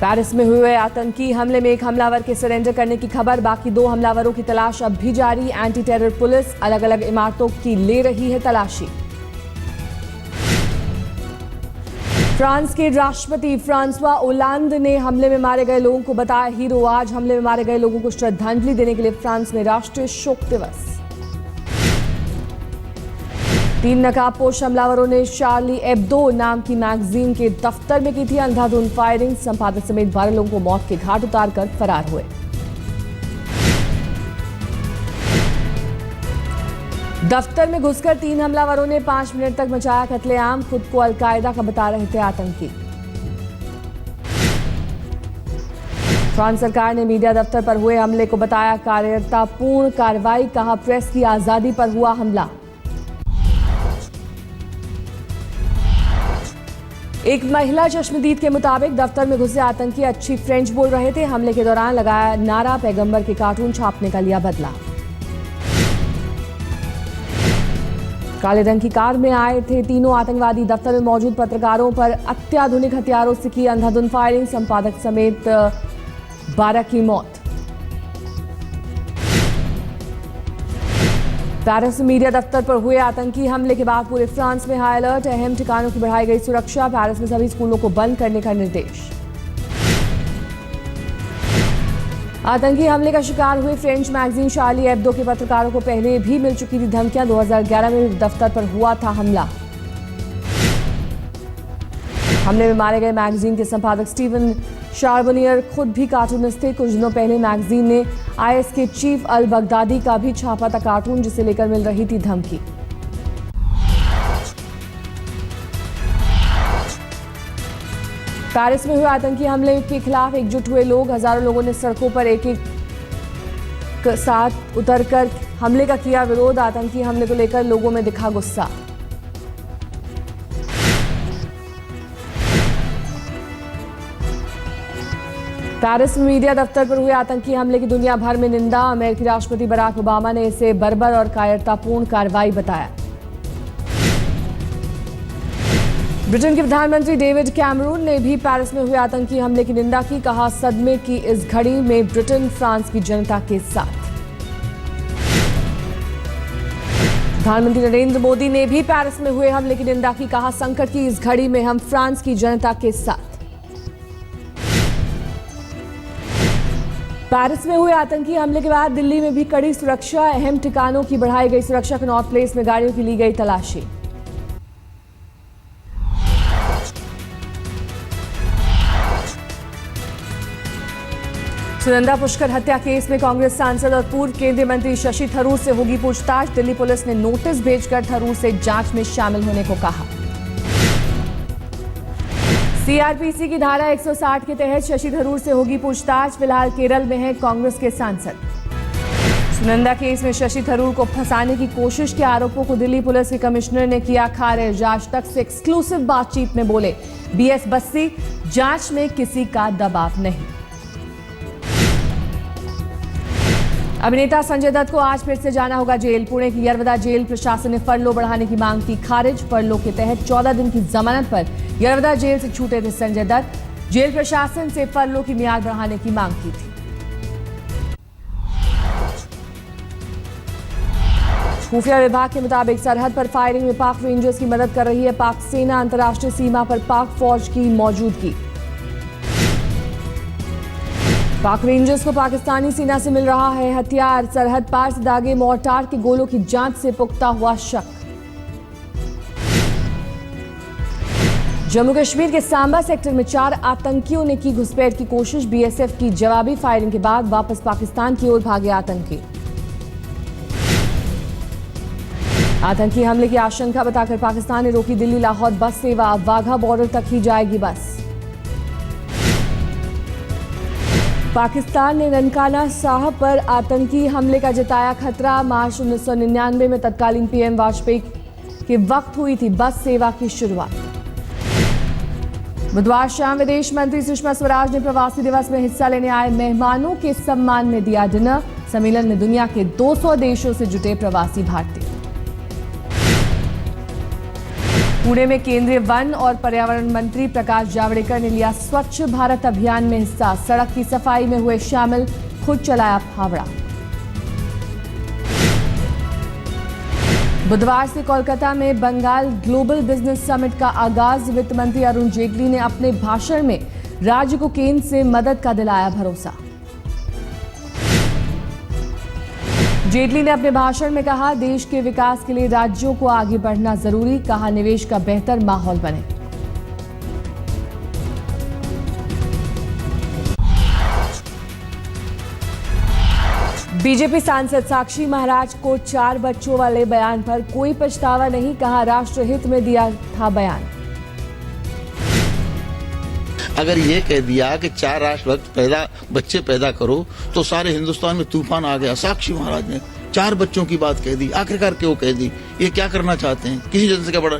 Paris में हुए आतंकी हमले में एक हमलावर के सरेंडर करने की खबर। बाकी 2 हमलावरों की तलाश अब भी जारी। एंटी टेरर पुलिस अलग अलग इमारतों की ले रही है तलाशी। फ्रांस के राष्ट्रपति फ्रांसवा ओलांद ने हमले में मारे गए लोगों को बताया हीरो। आज हमले में मारे गए लोगों को श्रद्धांजलि देने के लिए फ्रांस में राष्ट्रीय शोक दिवस। 3 नकाबपोश हमलावरों ने शार्ली एब्दो नाम की मैगजीन के दफ्तर में की थी अंधाधुंध फायरिंग। संपादक समेत 12 लोगों को मौत के घाट उतारकर फरार हुए। दफ्तर में घुसकर 3 हमलावरों ने 5 मिनट तक मचाया कत्लेआम। खुद को अलकायदा का बता रहे थे आतंकी। फ्रांस सरकार ने मीडिया दफ्तर पर हुए हमले को बताया कायरतापूर्ण कार्रवाई। कहा प्रेस की आजादी पर हुआ हमला। एक महिला चश्मदीद के मुताबिक दफ्तर में घुसे आतंकी अच्छी फ्रेंच बोल रहे थे। हमले के दौरान लगाया नारा, पैगंबर के कार्टून छापने का लिया बदला। काले रंग की कार में आए थे तीनों आतंकवादी। दफ्तर में मौजूद पत्रकारों पर अत्याधुनिक हथियारों से की अंधाधुंध फायरिंग। संपादक समेत 12 की मौत। पेरिस मीडिया दफ्तर पर हुए आतंकी हमले के बाद पूरे फ्रांस में हाई अलर्ट। अहम ठिकानों की बढ़ाई गई सुरक्षा। पेरिस में सभी स्कूलों को बंद करने का निर्देश। आतंकी हमले का शिकार हुए फ्रेंच मैगजीन शार्ली एब्दो के पत्रकारों को पहले भी मिल चुकी थी धमकियां। 2011 में दफ्तर पर हुआ था हमला। हमले में मारे गए मैगजीन के संपादक स्टीवन शार्बनियर खुद भी कार्टूनिस्ट थे। कुछ दिनों पहले मैगजीन ने आईएस के चीफ अल बगदादी का भी छापा था कार्टून, जिसे लेकर मिल रही थी धमकी। पेरिस में हुए आतंकी हमले के खिलाफ एकजुट हुए लोग। हजारों लोगों ने सड़कों पर एक साथ उतरकर हमले का किया विरोध। आतंकी हमले को लेकर लोगों में दिखा गुस्सा। पेरिस में मीडिया दफ्तर पर हुए आतंकी हमले की दुनिया भर में निंदा। अमेरिकी राष्ट्रपति बराक ओबामा ने इसे बर्बर और कायरतापूर्ण कार्रवाई बताया। ब्रिटेन के प्रधानमंत्री डेविड कैमरून ने भी पेरिस में हुए आतंकी हमले की निंदा की। कहा सदमे की इस घड़ी में ब्रिटेन फ्रांस की जनता के साथ। प्रधानमंत्री नरेंद्र मोदी ने भी पेरिस में हुए हमले की निंदा की। कहा संकट की इस घड़ी में हम फ्रांस की जनता के साथ। पेरिस में हुए आतंकी हमले के बाद दिल्ली में भी कड़ी सुरक्षा। अहम ठिकानों की बढ़ाई गई सुरक्षा। कनॉट प्लेस में गाड़ियों की ली गई तलाशी। सुनंदा पुष्कर हत्या केस में कांग्रेस सांसद और पूर्व केंद्रीय मंत्री शशि थरूर से होगी पूछताछ। दिल्ली पुलिस ने नोटिस भेजकर थरूर से जांच में शामिल होने को कहा। सीआरपीसी की धारा 160 के तहत शशि थरूर से होगी पूछताछ। फिलहाल केरल में है कांग्रेस के सांसद। सुनंदा केस में शशि थरूर को फंसाने की कोशिश के आरोपों को दिल्ली पुलिस के कमिश्नर ने किया खारिज। आज तक से एक्सक्लूसिव बातचीत में बोले बीएस बस्सी, जांच में किसी का दबाव नहीं। अभिनेता संजय दत्त को आज फिर से जाना होगा जेल। पुणे की यरवदा जेल प्रशासन ने फरलो बढ़ाने की मांग की खारिज। फरलो के तहत 14 दिन की जमानत पर यरवदा जेल से छूटे थे संजय दत्त। जेल प्रशासन से फरलो की मियाद बढ़ाने की मांग की थी। खुफिया विभाग के मुताबिक सरहद पर फायरिंग में पाक रेंजर्स की मदद कर रही है पाक सेना। अंतर्राष्ट्रीय सीमा पर पाक फौज की मौजूदगी। पाक रेंजर्स को पाकिस्तानी सेना से मिल रहा है हथियार। सरहद पार से दागे मोर्टार के गोलों की जांच से पुख्ता हुआ शक। जम्मू कश्मीर के सांबा सेक्टर में 4 आतंकियों ने की घुसपैठ की कोशिश। बीएसएफ की जवाबी फायरिंग के बाद वापस पाकिस्तान की ओर भागे आतंकी। आतंकी हमले की आशंका बताकर पाकिस्तान ने रोकी दिल्ली लाहौर बस सेवा। अब वाघा बॉर्डर तक ही जाएगी बस। पाकिस्तान ने ननकाना साहब पर आतंकी हमले का जताया खतरा। मार्च 1999 में तत्कालीन पीएम वाजपेयी के वक्त हुई थी बस सेवा की शुरुआत। बुधवार शाम विदेश मंत्री सुषमा स्वराज ने प्रवासी दिवस में हिस्सा लेने आए मेहमानों के सम्मान में दिया डिनर। सम्मेलन में दुनिया के 200 देशों से जुटे प्रवासी भारतीय। पुणे में केंद्रीय वन और पर्यावरण मंत्री प्रकाश जावड़ेकर ने लिया स्वच्छ भारत अभियान में हिस्सा। सड़क की सफाई में हुए शामिल, खुद चलाया फावड़ा। बुधवार से कोलकाता में बंगाल ग्लोबल बिजनेस समिट का आगाज। वित्त मंत्री अरुण जेटली ने अपने भाषण में राज्य को केंद्र से मदद का दिलाया भरोसा। जेटली ने अपने भाषण में कहा, देश के विकास के लिए राज्यों को आगे बढ़ना जरूरी। कहा, निवेश का बेहतर माहौल बने। बीजेपी सांसद साक्षी महाराज को 4 बच्चों वाले बयान पर कोई पछतावा नहीं। कहा, राष्ट्रहित में दिया था बयान। अगर ये कह दिया कि 4 बच्चे पैदा करो तो सारे हिंदुस्तान में तूफान आ गया। साक्षी महाराज ने 4 बच्चों की बात कह दी, आखिरकार क्यों कह दी? ये क्या करना चाहते हैं? किसी जन से क्या बड़ा?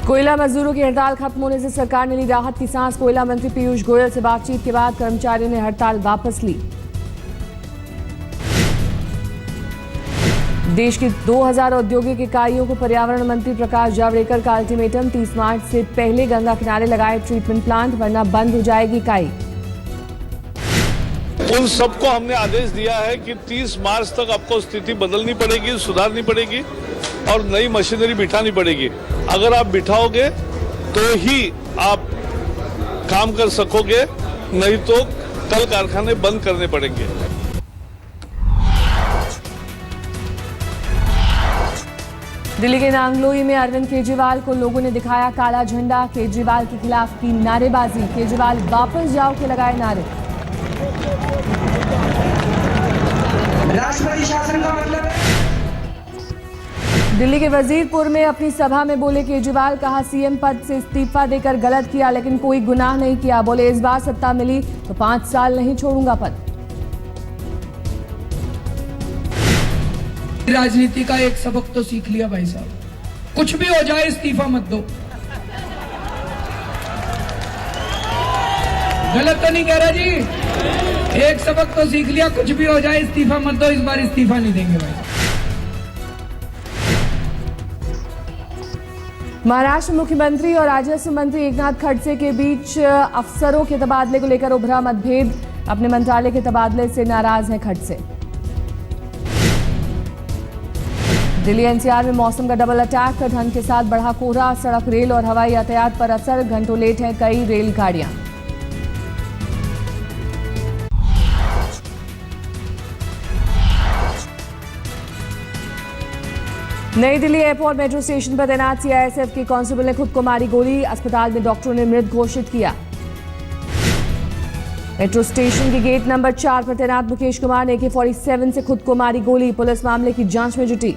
कोयला मजदूरों की हड़ताल खत्म होने से सरकार ने ली राहत की सांस। कोयला मंत्री पीयूष गोयल से बातचीत के बाद कर्मचारियों ने हड़ताल वापस ली। देश की 2000 औद्योगिक इकाइयों को पर्यावरण मंत्री प्रकाश जावड़ेकर का अल्टीमेटम। 30 मार्च से पहले गंगा किनारे लगाए ट्रीटमेंट प्लांट, वरना बंद हो जाएगी इकाई। उन सबको हमने आदेश दिया है कि 30 मार्च तक आपको स्थिति बदलनी पड़ेगी, सुधारनी पड़ेगी और नई मशीनरी बिठानी पड़ेगी। अगर आप बिठाओगे तो ही आप काम कर सकोगे, नहीं तो कल कारखाने बंद करने पड़ेंगे। दिल्ली के नांगलोई में अरविंद केजरीवाल को लोगों ने दिखाया काला झंडा। केजरीवाल के खिलाफ की नारेबाजी। केजरीवाल वापस जाओ के लगाए नारे। राष्ट्रपति शासन का मतलब है। दिल्ली के वजीरपुर में अपनी सभा में बोले केजरीवाल। कहा, सीएम पद से इस्तीफा देकर गलत किया, लेकिन कोई गुनाह नहीं किया। बोले, इस बार सत्ता मिली तो 5 साल नहीं छोड़ूंगा पद। राजनीति का एक सबक तो सीख लिया भाई साहब, कुछ भी हो जाए इस्तीफा मत दो। गलत तो नहीं कह रहा जी, एक सबक तो सीख लिया, कुछ भी हो जाए इस्तीफा मत दो। इस बार इस्तीफा नहीं देंगे भाई। महाराष्ट्र मुख्यमंत्री और राजस्व मंत्री एकनाथ खड़से के बीच अफसरों के तबादले को लेकर उभरा मतभेद। अपने मंत्रालय के तबादले से नाराज हैं खड़से। दिल्ली एनसीआर में मौसम का डबल अटैक। ठंड के साथ बढ़ा कोहरा। सड़क, रेल और हवाई यातायात पर असर। घंटों लेट हैं कई रेलगाड़ियां। नई दिल्ली एयरपोर्ट मेट्रो स्टेशन पर तैनात सीआईएसएफ के कांस्टेबल ने खुद को मारी गोली। अस्पताल में डॉक्टरों ने मृत घोषित किया। मेट्रो स्टेशन के गेट नंबर 4 पर तैनात मुकेश कुमार ने AK-47 से खुद को मारी गोली। पुलिस मामले की जांच में जुटी।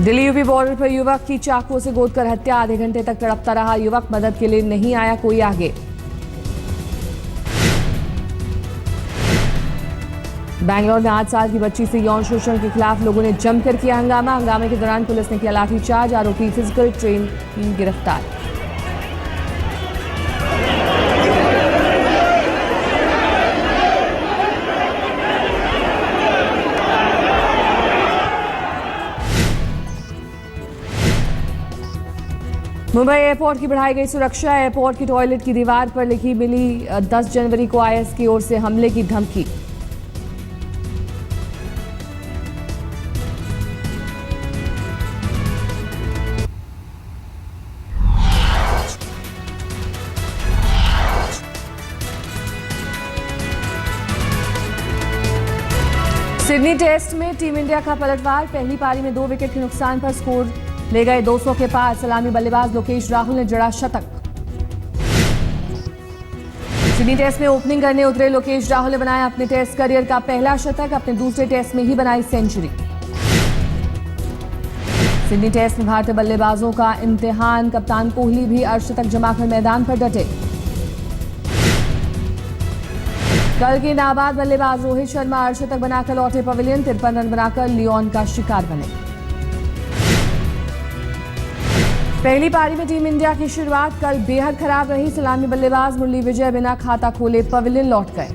दिल्ली यूपी बॉर्डर पर युवक की चाकू से गोदकर हत्या। आधे घंटे तक तड़पता रहा युवक। मदद के लिए नहीं आया कोई आगे। बैंगलोर में 8 साल की बच्ची से यौन शोषण के खिलाफ लोगों ने जमकर किया हंगामा। हंगामे के दौरान पुलिस ने किया लाठीचार्ज। आरोपी फिजिकल ट्रेन गिरफ्तार। मुंबई एयरपोर्ट की बढ़ाई गई सुरक्षा। एयरपोर्ट की टॉयलेट की दीवार पर लिखी मिली 10 जनवरी को आईएस की ओर से हमले की धमकी। सिडनी टेस्ट में टीम इंडिया का पलटवार। पहली पारी में 2 विकेट के नुकसान पर स्कोर ले गए 200 के पार। सलामी बल्लेबाज लोकेश राहुल ने जड़ा शतक। सिडनी टेस्ट में ओपनिंग करने उतरे लोकेश राहुल ने बनाया अपने टेस्ट करियर का पहला शतक। अपने दूसरे टेस्ट में ही बनाई सेंचुरी। सिडनी टेस्ट में भारतीय बल्लेबाजों का इम्तिहान। कप्तान कोहली भी अर्धशतक जमाकर मैदान पर डटे। कल के नाबाद बल्लेबाज रोहित शर्मा अर्धशतक बनाकर लौटे पवेलियन। 53 रन बनाकर लियोन का शिकार बने। पहली पारी में टीम इंडिया की शुरुआत कल बेहद खराब रही। सलामी बल्लेबाज मुरली विजय बिना खाता खोले पवेलियन लौट गए।